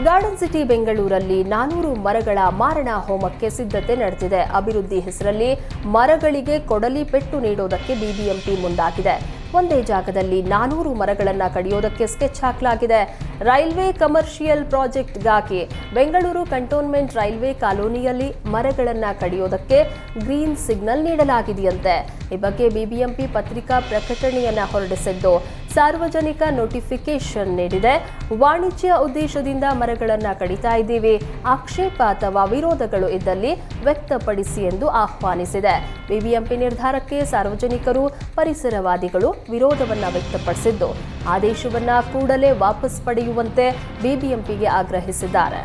Garden city ಬೆಂಗಳೂರಲ್ಲಿ 400 ಮರಗಳ ಮಾರಣ ಹೋಮಕ್ಕೆ ಸಿದ್ಧತೆ ನಡೆದಿದೆ. ಅಭಿವೃದ್ಧಿ ಹೆಸರಲ್ಲಿ ಮರಗಳಿಗೆ ಕೊಡಲಿ ಪೆಟ್ಟು ನೀಡೋದಕ್ಕೆ ಬಿಬಿಎಂಪಿ ಮುಂದಾಗಿದೆ. ಒಂದೇ ಜಾಗದಲ್ಲಿ 400 ಮರಗಳನ್ನು ಕಡಿಯೋದಕ್ಕೆ ಸ್ಕೆಚ್ ಹಾಕಲಾಗಿದೆ. ರೈಲ್ವೆ ಕಮರ್ಷಿಯಲ್ ಪ್ರಾಜೆಕ್ಟ್ಗಾಗಿ ಬೆಂಗಳೂರು ಕಂಟೋನ್ಮೆಂಟ್ ರೈಲ್ವೆ ಕಾಲೋನಿಯಲ್ಲಿ ಮರಗಳನ್ನು ಕಡಿಯೋದಕ್ಕೆ ಗ್ರೀನ್ ಸಿಗ್ನಲ್ ನೀಡಲಾಗಿದೆಯಂತೆ. ಈ ಬಗ್ಗೆ ಬಿಬಿಎಂಪಿ ಪತ್ರಿಕಾ ಪ್ರಕಟಣೆಯನ್ನ ಹೊರಡಿಸಿದ್ದು ಸಾರ್ವಜನಿಕ ನೋಟಿಫಿಕೇಶನ್ ನೀಡಿದೆ. ವಾಣಿಜ್ಯ ಉದ್ದೇಶದಿಂದ ಮರಗಳನ್ನು ಕಡಿತಾ ಇದ್ದೀವಿ, ಆಕ್ಷೇಪ ಅಥವಾ ವಿರೋಧಗಳು ಇದ್ದಲ್ಲಿ ವ್ಯಕ್ತಪಡಿಸಿ ಎಂದು ಆಹ್ವಾನಿಸಿದೆ. ಬಿಬಿಎಂಪಿ ನಿರ್ಧಾರಕ್ಕೆ ಸಾರ್ವಜನಿಕರು, ಪರಿಸರವಾದಿಗಳು ವಿರೋಧವನ್ನ ವ್ಯಕ್ತಪಡಿಸಿದ್ದು ಆದೇಶವನ್ನ ಕೂಡಲೇ ವಾಪಸ್ ಪಡೆಯುವಂತೆ ಬಿಬಿಎಂಪಿಗೆ ಆಗ್ರಹಿಸಿದ್ದಾರೆ.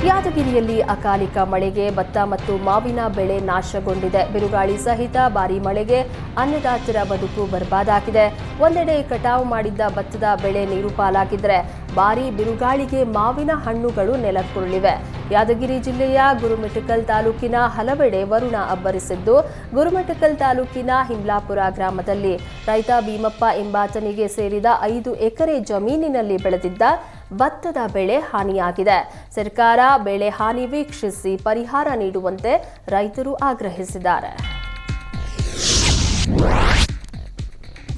ಯಾದಗಿರಿಯಲ್ಲಿ ಅಕಾಲಿಕ ಮಳೆಗೆ ಭತ್ತ ಮತ್ತು ಮಾವಿನ ಬೆಳೆ ನಾಶಗೊಂಡಿದೆ. ಬಿರುಗಾಳಿ ಸಹಿತ ಭಾರೀ ಮಳೆಗೆ ಅನ್ನದಾತರ ಬದುಕು ಬರ್ಬಾದಾಗಿದೆ. ಒಂದೆಡೆ ಕಟಾವು ಮಾಡಿದ್ದ ಭತ್ತದ ಬೆಳೆ ನೀರು ಪಾಲಾಗಿದ್ರೆ ಭಾರೀ ಬಿರುಗಾಳಿಗೆ ಮಾವಿನ ಹಣ್ಣುಗಳು ನೆಲಕ್ಕುರುಳಿವೆ. ಯಾದಗಿರಿ ಜಿಲ್ಲೆಯ ಗುರುಮಿಠಕಲ್ ತಾಲೂಕಿನ ಹಲವೆಡೆ ವರುಣ ಅಬ್ಬರಿಸಿದ್ದು, ಗುರುಮಿಠಕಲ್ ತಾಲೂಕಿನ ಹಿಮ್ಲಾಪುರ ಗ್ರಾಮದಲ್ಲಿ ರೈತ ಭೀಮಪ್ಪ ಎಂಬಾತನಿಗೆ ಸೇರಿದ 5 ಎಕರೆ ಜಮೀನಿನಲ್ಲಿ ಬೆಳೆದಿದ್ದ ಭತ್ತದ ಬೆಳೆ ಹಾನಿಯಾಗಿದೆ. ಸರ್ಕಾರ ಬೆಳೆ ಹಾನಿ ವೀಕ್ಷಿಸಿ ಪರಿಹಾರ ನೀಡುವಂತೆ ರೈತರು ಆಗ್ರಹಿಸಿದ್ದಾರೆ.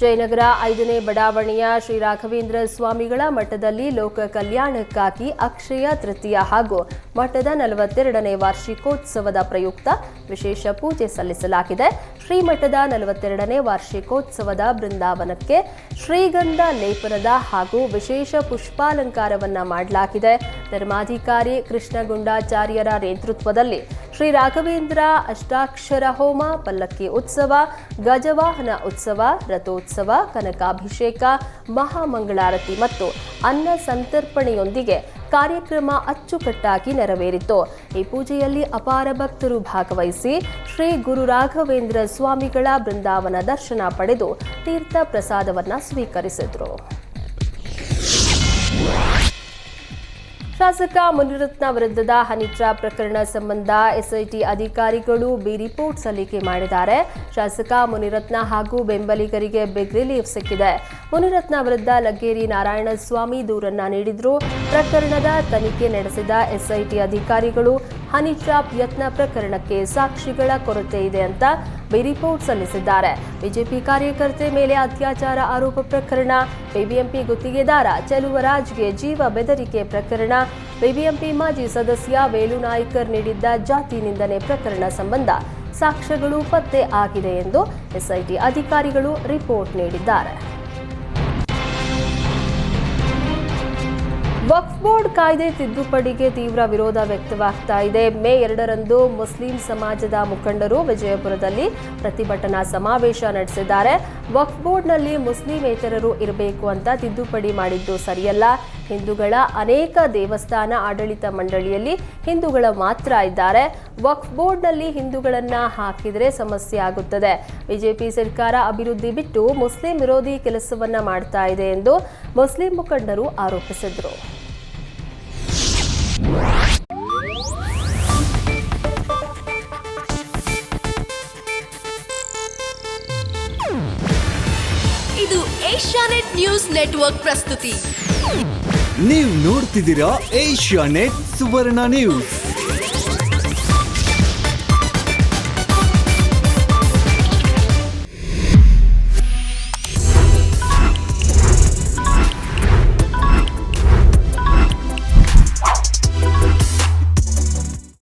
ಜಯನಗರ 5ನೇ ಬಡಾವಣೆಯ ಶ್ರೀ ರಾಘವೇಂದ್ರ ಸ್ವಾಮಿಗಳ ಮಠದಲ್ಲಿ ಲೋಕ ಕಲ್ಯಾಣಕ್ಕಾಗಿ ಅಕ್ಷಯ ತೃತೀಯ ಹಾಗೂ ಮಠದ 42ನೇ ವಾರ್ಷಿಕೋತ್ಸವದ ಪ್ರಯುಕ್ತ ವಿಶೇಷ ಪೂಜೆ ಸಲ್ಲಿಸಲಾಗಿದೆ. ಶ್ರೀಮಠದ 42ನೇ ವಾರ್ಷಿಕೋತ್ಸವದ ಬೃಂದಾವನಕ್ಕೆ ಶ್ರೀಗಂಧ ಲೇಪನದ ಹಾಗೂ ವಿಶೇಷ ಪುಷ್ಪಾಲಂಕಾರವನ್ನ ಮಾಡಲಾಗಿದೆ. ಧರ್ಮಾಧಿಕಾರಿ ಕೃಷ್ಣಗುಂಡಾಚಾರ್ಯರ ನೇತೃತ್ವದಲ್ಲಿ ಶ್ರೀ ರಾಘವೇಂದ್ರ ಅಷ್ಟಾಕ್ಷರ ಹೋಮ, ಪಲ್ಲಕ್ಕಿ ಉತ್ಸವ, ಗಜವಾಹನ ಉತ್ಸವ, ರಥೋತ್ಸವ, ಕನಕಾಭಿಷೇಕ, ಮಹಾಮಂಗಳಾರತಿ ಮತ್ತು ಅನ್ನ ಸಂತರ್ಪಣೆಯೊಂದಿಗೆ ಕಾರ್ಯಕ್ರಮ ಅಚ್ಚುಕಟ್ಟಾಗಿ ನೆರವೇರಿತು. ಈ ಪೂಜೆಯಲ್ಲಿ ಅಪಾರ ಭಕ್ತರು ಭಾಗವಹಿಸಿ ಶ್ರೀ ಗುರು ರಾಘವೇಂದ್ರ ಸ್ವಾಮಿಗಳ ಬೃಂದಾವನ ದರ್ಶನ ಪಡೆದು ತೀರ್ಥ ಪ್ರಸಾದವನ್ನ ಸ್ವೀಕರಿಸಿದರು. ಶಾಸಕ ಮುನಿರತ್ನ ವಿರುದ್ಧದ ಹನಿ ಟ್ರ್ಯಾಪ್ ಪ್ರಕರಣ ಸಂಬಂಧ ಎಸ್ಐಟಿ ಅಧಿಕಾರಿಗಳು ಬಿ ರಿಪೋರ್ಟ್ ಸಲ್ಲಿಕೆ ಮಾಡಿದ್ದಾರೆ. ಶಾಸಕ ಮುನಿರತ್ನ ಹಾಗೂ ಬೆಂಬಲಿಗರಿಗೆ ಬಿಗ್ ರಿಲೀಫ್ ಸಿಕ್ಕಿದೆ. ಮುನಿರತ್ನ ವಿರುದ್ಧ ಲಗ್ಗೇರಿ ನಾರಾಯಣಸ್ವಾಮಿ ದೂರನ್ನ ನೀಡಿದ್ರು. ಪ್ರಕರಣದ ತನಿಖೆ ನಡೆಸಿದ ಎಸ್ಐಟಿ ಅಧಿಕಾರಿಗಳು ಹನಿ ಟ್ರ್ಯಾಪ್ ಯತ್ನ ಪ್ರಕರಣಕ್ಕೆ ಸಾಕ್ಷಿಗಳ ಕೊರತೆ ಇದೆ ಅಂತ ಬಿ ರಿಪೋರ್ಟ್ ಸಲ್ಲಿಸಿದ್ದಾರೆ. ಬಿಜೆಪಿ ಕಾರ್ಯಕರ್ತೆ ಮೇಲೆ ಅತ್ಯಾಚಾರ ಆರೋಪ ಪ್ರಕರಣ, ಬಿಬಿಎಂಪಿ ಗುತ್ತಿಗೆದಾರ ಚೆಲುವರಾಜ್ಗೆ ಜೀವ ಬೆದರಿಕೆ ಪ್ರಕರಣ, ಬಿಬಿಎಂಪಿ ಮಾಜಿ ಸದಸ್ಯ ವೇಲು ನಾಯ್ಕರ್ ನೀಡಿದ್ದ ಜಾತಿ ನಿಂದನೆ ಪ್ರಕರಣ ಸಂಬಂಧ ಸಾಕ್ಷ್ಯಗಳು ಪತ್ತೆ ಆಗಿದೆ ಎಂದು ಎಸ್ಐಟಿ ಅಧಿಕಾರಿಗಳು ರಿಪೋರ್ಟ್ ನೀಡಿದ್ದಾರೆ. ವಕ್ಫ್ ಬೋರ್ಡ್ ಕಾಯ್ದೆ ತಿದ್ದುಪಡಿಗೆ ತೀವ್ರ ವಿರೋಧ ವ್ಯಕ್ತವಾಗ್ತಾ ಇದೆ. ಮೇ 2ರಂದು ಮುಸ್ಲಿಂ ಸಮಾಜದ ಮುಖಂಡರು ವಿಜಯಪುರದಲ್ಲಿ ಪ್ರತಿಭಟನಾ ಸಮಾವೇಶ ನಡೆಸಿದ್ದಾರೆ. ವಕ್ಫ್ ಬೋರ್ಡ್ನಲ್ಲಿ ಮುಸ್ಲಿಮೇತರರು ಇರಬೇಕು ಅಂತ ತಿದ್ದುಪಡಿ ಮಾಡಿದ್ದು ಸರಿಯಲ್ಲ. ಹಿಂದೂಗಳ ಅನೇಕ ದೇವಸ್ಥಾನ ಆಡಳಿತ ಮಂಡಳಿಯಲ್ಲಿ ಹಿಂದೂಗಳ ಮಾತ್ರ ಇದ್ದಾರೆ. ವಕ್ಫ್ ಬೋರ್ಡ್ನಲ್ಲಿ ಹಿಂದೂಗಳನ್ನ ಹಾಕಿದರೆ ಸಮಸ್ಯೆ ಆಗುತ್ತದೆ. ಬಿಜೆಪಿ ಸರ್ಕಾರ ಅಭಿವೃದ್ಧಿ ಬಿಟ್ಟು ಮುಸ್ಲಿಂ ವಿರೋಧಿ ಕೆಲಸವನ್ನ ಮಾಡ್ತಾ ಇದೆ ಎಂದು ಮುಸ್ಲಿಂ ಮುಖಂಡರು ಆರೋಪಿಸಿದರು. ಇದು ಏಷ್ಯಾನೆಟ್ ನ್ಯೂಸ್ ನೆಟ್ವರ್ಕ್ ಪ್ರಸ್ತುತಿ. ನೀವು ನೋಡ್ತಿದ್ದೀರಾ ಏಷ್ಯಾನೆಟ್ ಸುವರ್ಣ ನ್ಯೂಸ್.